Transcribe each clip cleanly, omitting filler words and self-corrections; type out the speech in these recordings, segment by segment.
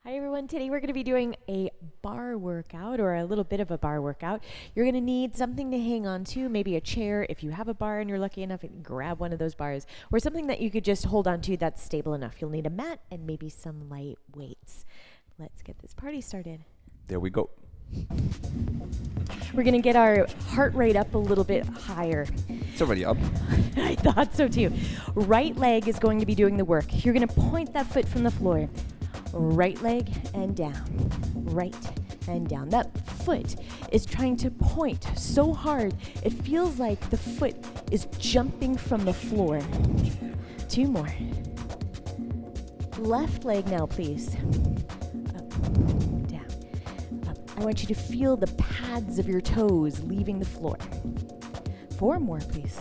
Hi everyone, today we're going to be doing a bar workout, or a little bit of a bar workout. You're going to need something to hang on to, maybe a chair. If you have a bar and you're lucky enough, you can grab one of those bars, or something that you could just hold on to that's stable enough. You'll need a mat and maybe some light weights. Let's get this party started. There we go. We're going to get our heart rate up a little bit higher. It's already up. I thought so too. Right leg is going to be doing the work. You're going to point that foot from the floor. Right leg and down, right and down. That foot is trying to point so hard, it feels like the foot is jumping from the floor. 2 more. Left leg now, please. Up, down, up. I want you to feel the pads of your toes leaving the floor. 4 more, please.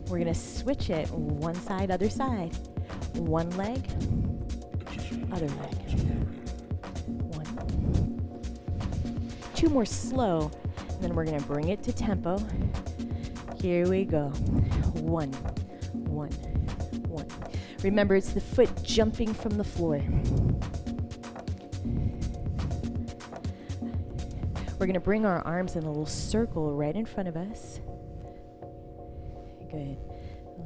We're going to switch it, one side, other side. One leg, other leg. 1. 2 more slow, and then we're going to bring it to tempo. Here we go. 1, 1, 1. Remember, it's the foot jumping from the floor. We're going to bring our arms in a little circle right in front of us. Good.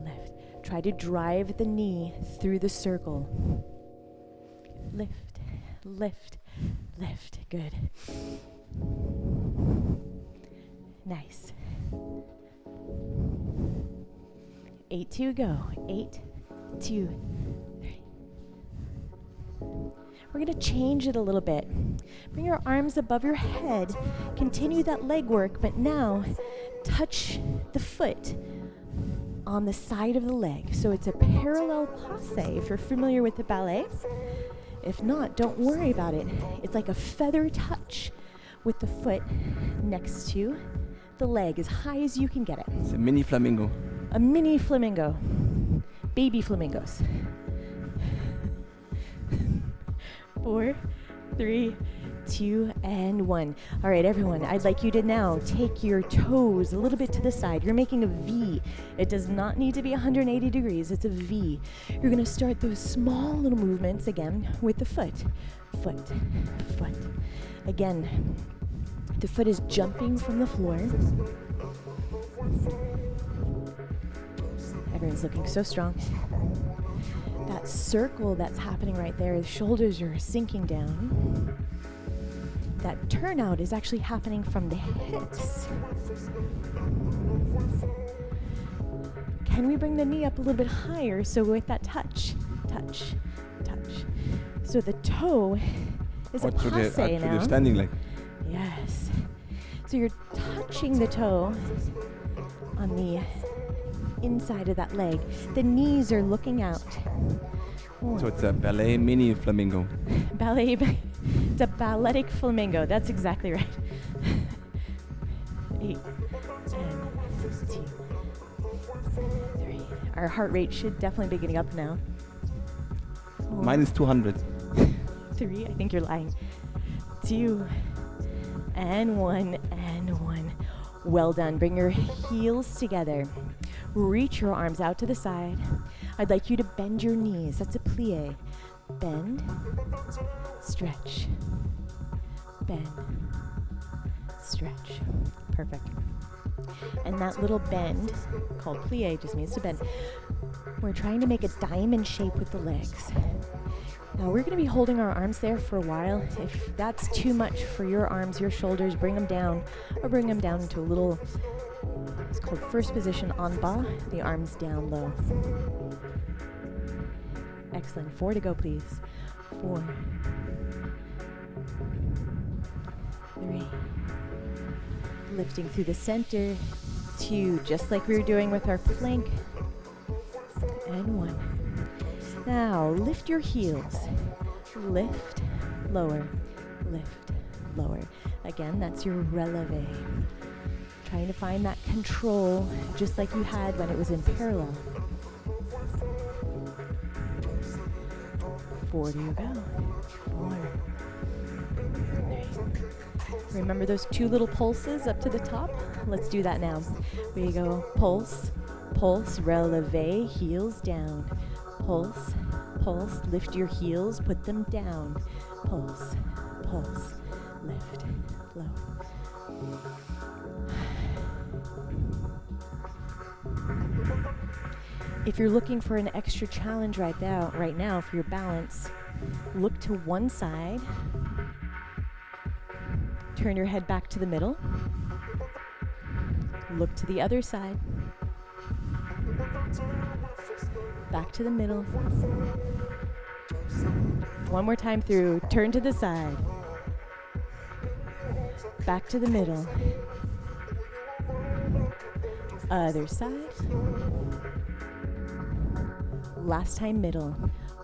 Lift. Try to drive the knee through the circle. Lift, lift, lift. Good. Nice. 8 to go. 8, 2, 3. We're going to change it a little bit. Bring your arms above your head. Continue that leg work, but now touch the foot on the side of the leg. So it's a parallel passe if you're familiar with the ballet. If not, don't worry about it. It's like a feather touch with the foot next to the leg, as high as you can get it. It's a mini flamingo. A mini flamingo. Baby flamingos. 4, 3, 2, and 1. All right, everyone, I'd like you to now take your toes a little bit to the side. You're making a V. It does not need to be 180 degrees. It's a V. You're going to start those small little movements again with the foot. Foot, foot. Again, the foot is jumping from the floor. Everyone's looking so strong. That circle that's happening right there, the shoulders are sinking down. That turnout is actually happening from the hips. Can we bring the knee up a little bit higher? So with that touch, touch, touch. So the toe is a passe now. The standing leg. Yes. So you're touching the toe on the inside of that leg. The knees are looking out. So it's a ballet mini flamingo. Ballet. It's a balletic flamingo. That's exactly right. 8, 10, 2, 3. Our heart rate should definitely be getting up now. 4, Mine is 200. 3. I think you're lying. 2, and 1, and 1. Well done. Bring your heels together. Reach your arms out to the side. I'd like you to bend your knees. That's a plie. Bend, stretch, bend, stretch. Perfect. And that little bend, called plie, just means to bend. We're trying to make a diamond shape with the legs. Now we're going to be holding our arms there for a while. If that's too much for your arms, your shoulders, bring them down, or bring them down into a little, it's called first position en bas, the arms down low. Excellent. 4 to go, please. 4, 3. Lifting through the center. 2, just like we were doing with our plank. And 1. Now, lift your heels. Lift, lower, lift, lower. Again, that's your releve. Trying to find that control, just like you had when it was in parallel. 4 to go. 4, 3. Remember those 2 little pulses up to the top? Let's do that now. We go pulse, Pulse, releve, heels down. Pulse, pulse, lift your heels, put them down. Pulse, pulse, lift, low. If you're looking for an extra challenge right now for your balance, look to one side. Turn your head back to the middle. Look to the other side. Back to the middle. One more time through. Turn to the side. Back to the middle. Other side. Last time middle.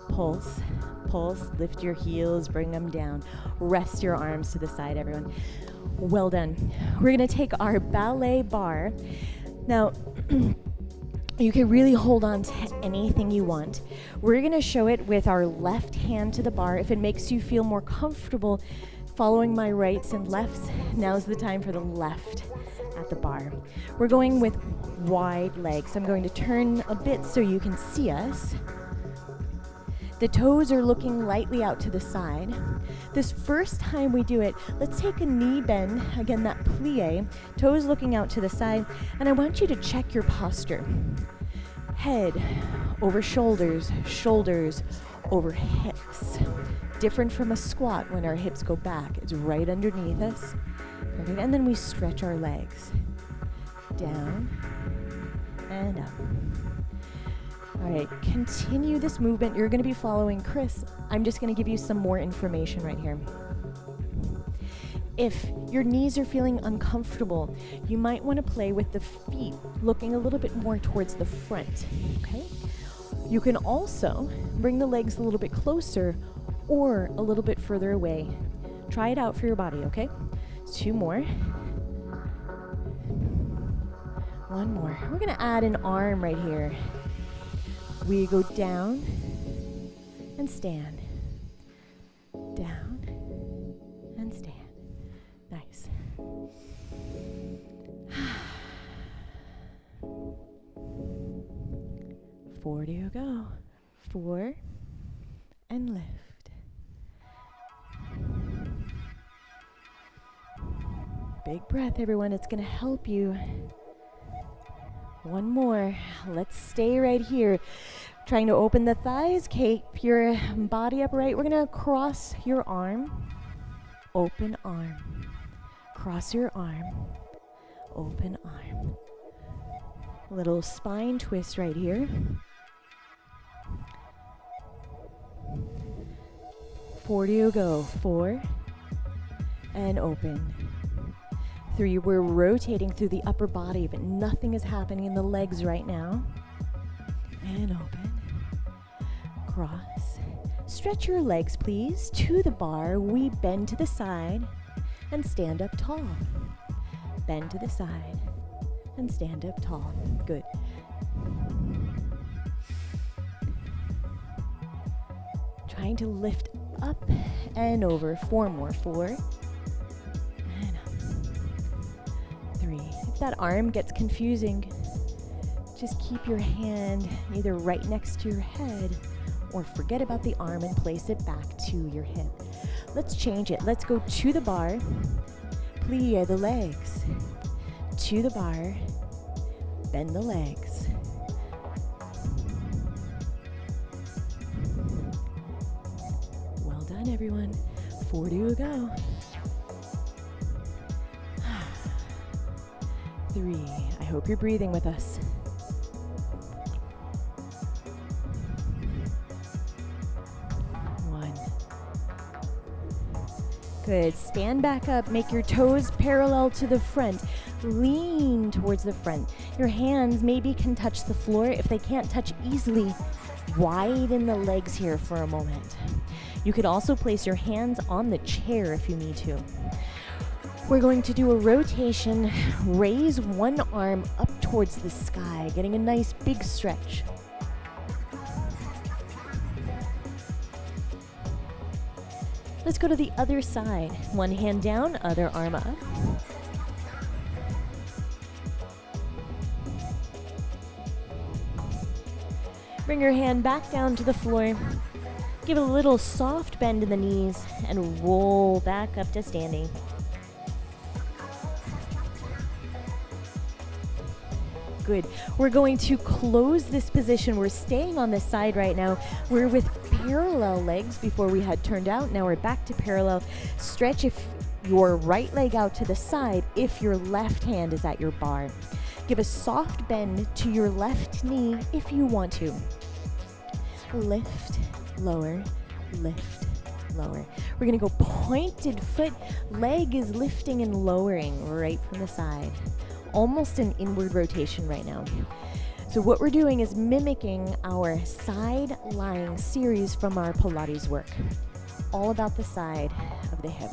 Pulse, pulse, lift your heels, bring them down. Rest your arms to the side, everyone. Well done. We're gonna take our ballet bar. Now, you can really hold on to anything you want. We're gonna show it with our left hand to the bar. If it makes you feel more comfortable following my rights and lefts, now's the time for the left at the bar. We're going with wide legs. I'm going to turn a bit so you can see us. The toes are looking lightly out to the side. This first time we do it, let's take a knee bend, again that plie, toes looking out to the side, and I want you to check your posture. Head over shoulders, shoulders over hips. Different from a squat when our hips go back. It's right underneath us. Perfect. And then we stretch our legs. Down and up. All right, continue this movement. You're going to be following Chris. I'm just going to give you some more information right here. If your knees are feeling uncomfortable, you might want to play with the feet looking a little bit more towards the front, okay? You can also bring the legs a little bit closer or a little bit further away. Try it out for your body, okay? 2 more. 1 more. We're going to add an arm right here. We go down and stand. Down and stand. Nice. 4 to go. 4 and lift. Big breath, everyone. It's going to help you. 1 more. Let's stay right here. Trying to open the thighs, keep your body upright. We're going to cross your arm, open arm. Cross your arm, open arm. Little spine twist right here. 4 to go. 4 and open. 3, we're rotating through the upper body, but nothing is happening in the legs right now. And open. Cross. Stretch your legs, please, to the bar. We bend to the side and stand up tall. Bend to the side and stand up tall. Good. Trying to lift up and over. 4 more. 4. If that arm gets confusing, just keep your hand either right next to your head or forget about the arm and place it back to your hip. Let's change it. Let's go to the bar, plie the legs, to the bar, bend the legs. Well done, everyone. 4 to go. 3. I hope you're breathing with us. 1. Good. Stand back up. Make your toes parallel to the front. Lean towards the front. Your hands maybe can touch the floor. If they can't touch easily, widen the legs here for a moment. You could also place your hands on the chair if you need to. We're going to do a rotation, raise one arm up towards the sky, getting a nice big stretch. Let's go to the other side. One hand down, other arm up. Bring your hand back down to the floor. Give a little soft bend in the knees and roll back up to standing. Good. We're going to close this position. We're staying on this side right now. We're with parallel legs before we had turned out. Now we're back to parallel. Stretch your right leg out to the side if your left hand is at your bar. Give a soft bend to your left knee if you want to. Lift, lower, lift, lower. We're gonna go pointed foot. Leg is lifting and lowering right from the side. Almost an inward rotation right now. So what we're doing is mimicking our side lying series from our Pilates work. All about the side of the hip.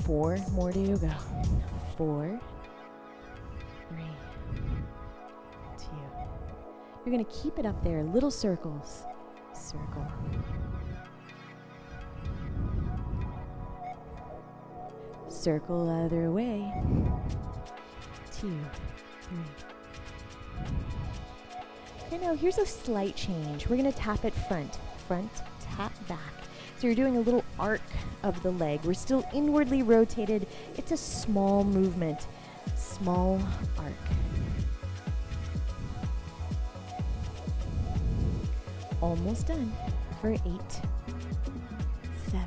4 more to go. 4, 3, 2. You're gonna keep it up there, little circles. Circle. Circle other way. 2, 3. Okay, now here's a slight change. We're gonna tap it front, tap back. So you're doing a little arc of the leg. We're still inwardly rotated. It's a small movement, small arc. Almost done for 8, 7.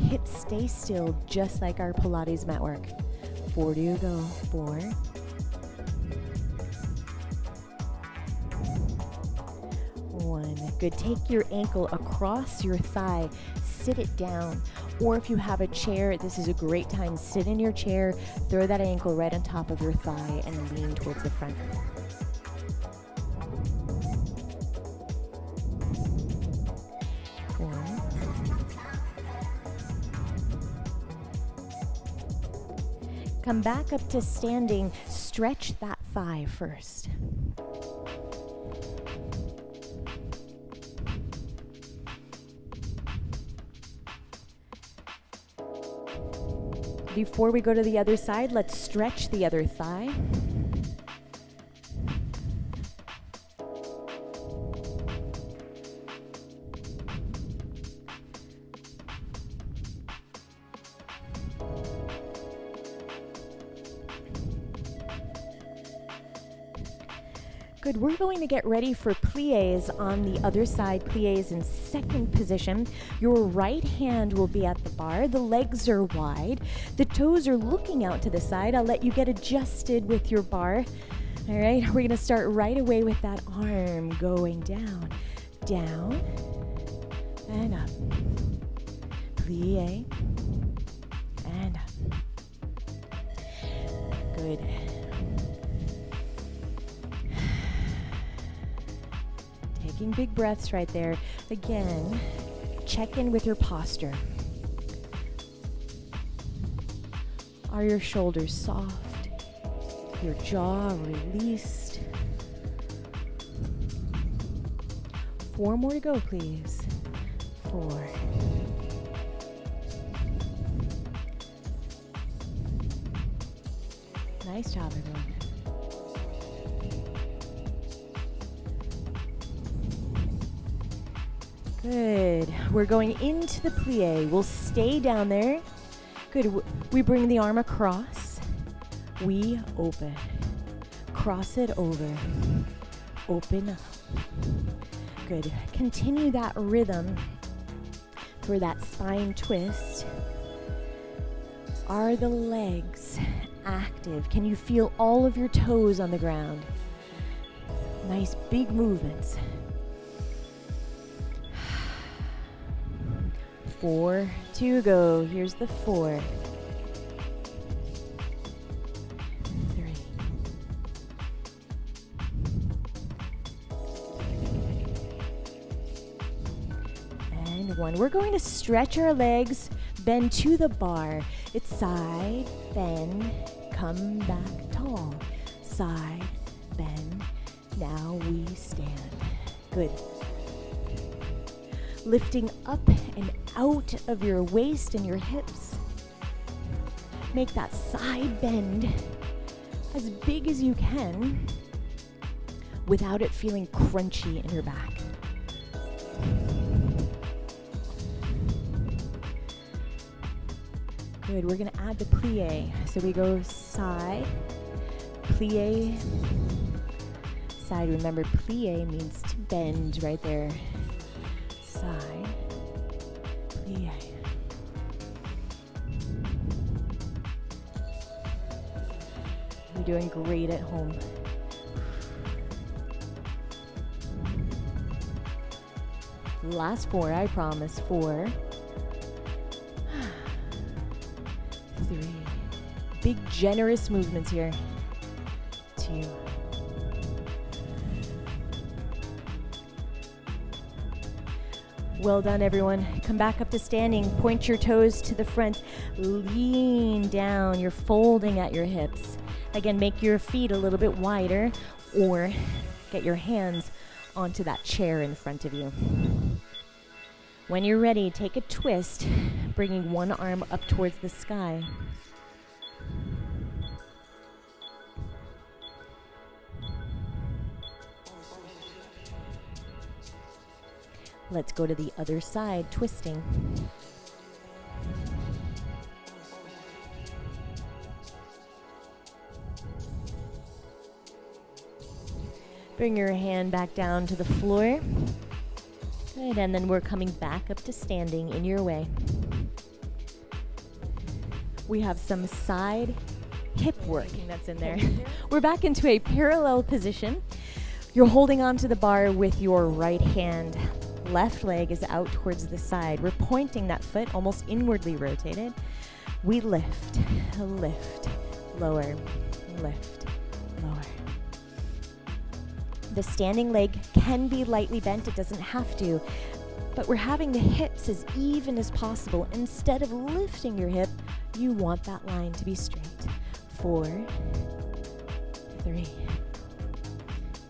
Hips stay still, just like our Pilates mat work. 4 to go. 4. 1. Good. Take your ankle across your thigh. Sit it down. Or if you have a chair, this is a great time. Sit in your chair. Throw that ankle right on top of your thigh and lean towards the front. 4. Come back up to standing. Stretch that thigh first. Before we go to the other side, let's stretch the other thigh. Good. We're going to get ready for plies on the other side. Plies in second position. Your right hand will be at the bar. The legs are wide. The toes are looking out to the side. I'll let you get adjusted with your bar. All right. We're going to start right away with that arm going down, down, and up. Plie, and up. Good. Taking big breaths right there. Again, check in with your posture. Are your shoulders soft? Your jaw released? 4 more to go, please. 4. Nice job, everyone. Good. We're going into the plie. We'll stay down there. Good. We bring the arm across. We open. Cross it over. Open up. Good. Continue that rhythm for that spine twist. Are the legs active? Can you feel all of your toes on the ground? Nice big movements. 4 to go. Here's the 4. 3. And 1. We're going to stretch our legs, bend to the bar. It's side, bend, come back tall. Side, bend. Now we stand. Good. Lifting up and out of your waist and your hips. Make that side bend as big as you can. without it feeling crunchy in your back. Good, we're gonna add the plie. So we go side, plie, side. Remember, plie means to bend right there. Side, plie. You're doing great at home. Last 4, I promise. 4, 3. Big, generous movements here. 2. Well done, everyone. Come back up to standing. Point your toes to the front. Lean down. You're folding at your hips. Again, make your feet a little bit wider, or get your hands onto that chair in front of you. When you're ready, take a twist, bringing one arm up towards the sky. Let's go to the other side, twisting. Bring your hand back down to the floor. Good, and then we're coming back up to standing in your way. We have some side hip work that's in there. We're back into a parallel position. You're holding onto the bar with your right hand. Left leg is out towards the side. We're pointing that foot, almost inwardly rotated. We lift, lift, lower, lift, lower. The standing leg can be lightly bent. It doesn't have to, but we're having the hips as even as possible. Instead of lifting your hip, you want that line to be straight. 4, 3,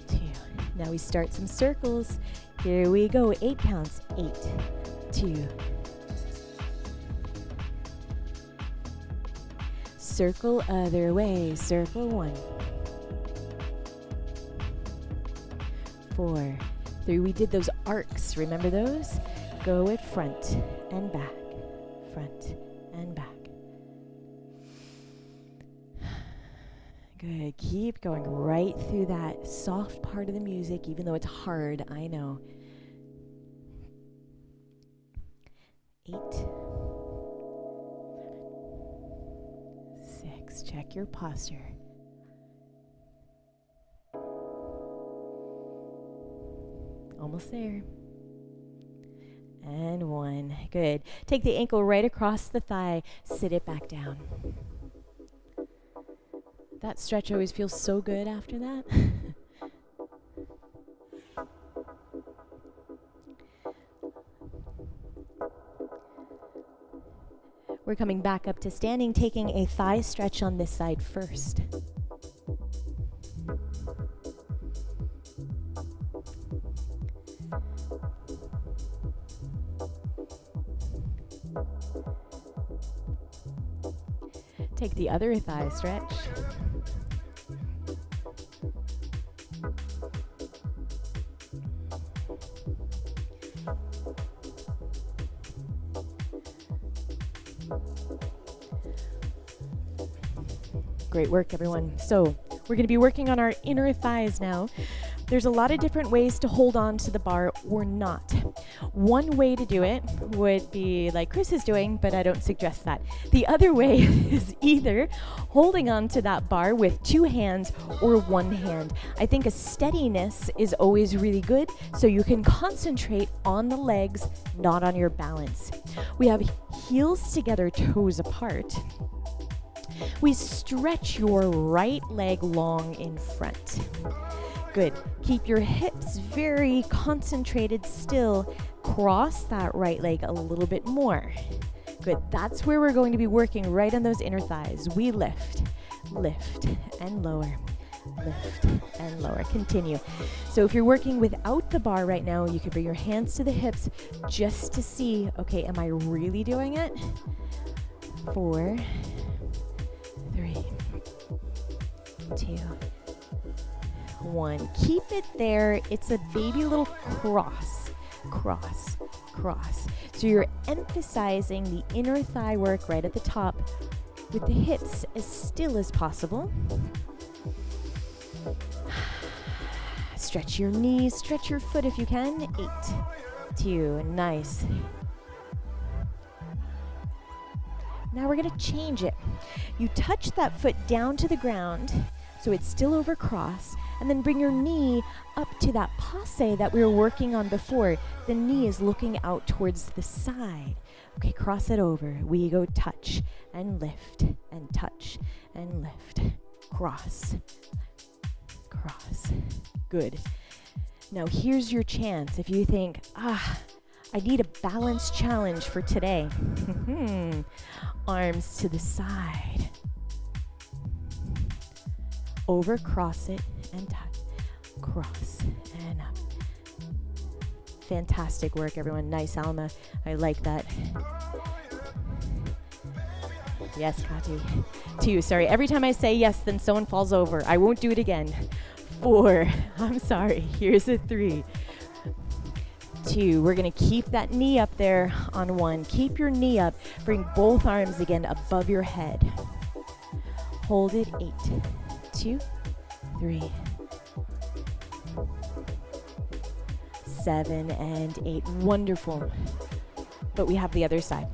2. Now we start some circles. Here we go, 8 counts. 8, 2. Circle other way, circle 1. 4, 3. We did those arcs, remember those? Go at front and back, front and back. Good, keep going right through that soft part of the music, even though it's hard, I know. 8, 6, check your posture. Almost there. And 1, good. Take the ankle right across the thigh, sit it back down. That stretch always feels so good after that. We're coming back up to standing, taking a thigh stretch on this side first. Take the other thigh stretch. Great work, everyone. So we're going to be working on our inner thighs now. There's a lot of different ways to hold on to the bar or not. One way to do it would be like Chris is doing, but I don't suggest that. The other way is either holding on to that bar with 2 hands or 1 hand. I think a steadiness is always really good, so you can concentrate on the legs, not on your balance. We have heels together, toes apart. We stretch your right leg long in front. Good. Keep your hips very concentrated still. Cross that right leg a little bit more. Good. That's where we're going to be working, right on those inner thighs. We lift, lift, and lower. Lift and lower. Continue. So if you're working without the bar right now, you can bring your hands to the hips just to see, okay, am I really doing it? 4, 3, 2, 1. Keep it there. It's a baby little cross, cross, cross. So you're emphasizing the inner thigh work right at the top with the hips as still as possible. Stretch your knees, stretch your foot if you can. 8, 2, nice. Now we're gonna change it. You touch that foot down to the ground, so it's still over cross, and then bring your knee up to that passe that we were working on before. The knee is looking out towards the side. Okay, cross it over. We go touch and lift and touch and lift. Cross, cross. Good. Now here's your chance. If you think, I need a balance challenge for today. Arms to the side. Over, cross it, and touch. Cross, and up. Fantastic work, everyone. Nice, Alma. I like that. Yes, Kati. 2, sorry. Every time I say yes, then someone falls over. I won't do it again. 4, I'm sorry. Here's a 3. 2, we're gonna keep that knee up there on 1. Keep your knee up. Bring both arms again above your head. Hold it. 8, 2, 3, 7, and 8. Wonderful. But we have the other side.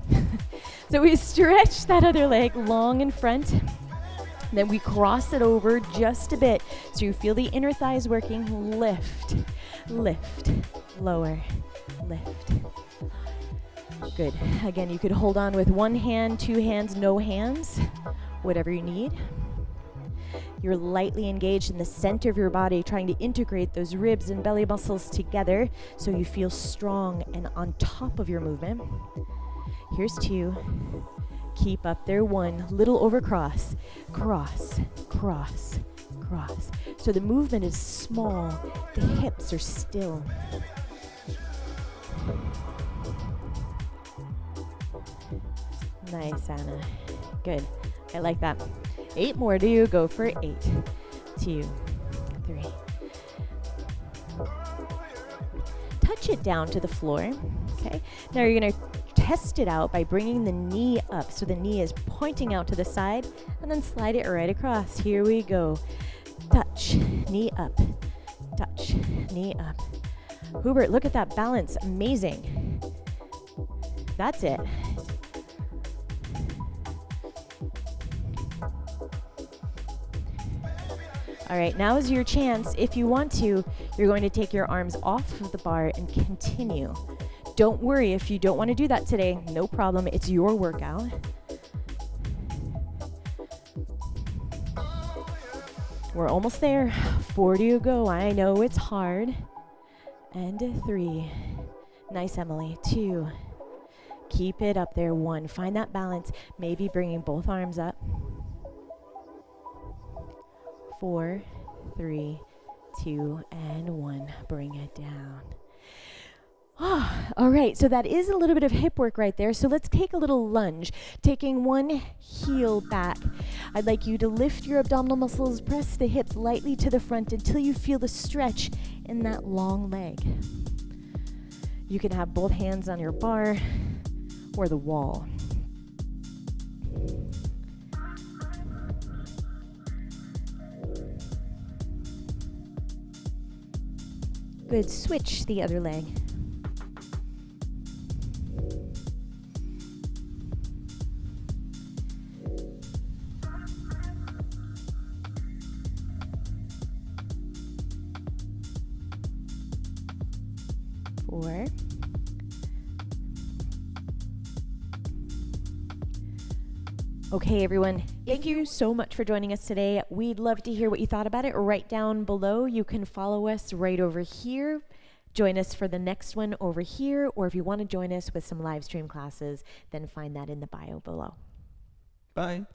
So we stretch that other leg long in front. Then we cross it over just a bit. So you feel the inner thighs working. Lift, lift, lower, lift. Good. Again, you could hold on with 1 hand, 2 hands, no hands, whatever you need. You're lightly engaged in the center of your body, trying to integrate those ribs and belly muscles together so you feel strong and on top of your movement. Here's 2. Keep up there. 1. Little over cross. Cross, cross, cross. So the movement is small. The hips are still. Nice, Anna. Good. I like that. 8 more to you. Go for 8, 2, 3. Touch it down to the floor. Okay. Now you're going to test it out by bringing the knee up. So the knee is pointing out to the side, and then slide it right across. Here we go. Touch, knee up. Touch, knee up. Hubert, look at that balance. Amazing. That's it. All right, now is your chance. If you want to, you're going to take your arms off of the bar and continue. Don't worry if you don't want to do that today. No problem. It's your workout. We're almost there. 4 to go. I know it's hard. And 3. Nice, Emily. 2. Keep it up there. 1. Find that balance. Maybe bringing both arms up. 4, 3, 2, and 1. Bring it down. All right, so that is a little bit of hip work right there. So let's take a little lunge, taking one heel back. I'd like you to lift your abdominal muscles, press the hips lightly to the front until you feel the stretch in that long leg. You can have both hands on your bar or the wall. Good, switch the other leg. Four. Okay, everyone. Thank you so much for joining us today. We'd love to hear what you thought about it. Right down below, you can follow us right over here. Join us for the next one over here, or if you want to join us with some live stream classes, then find that in the bio below. Bye.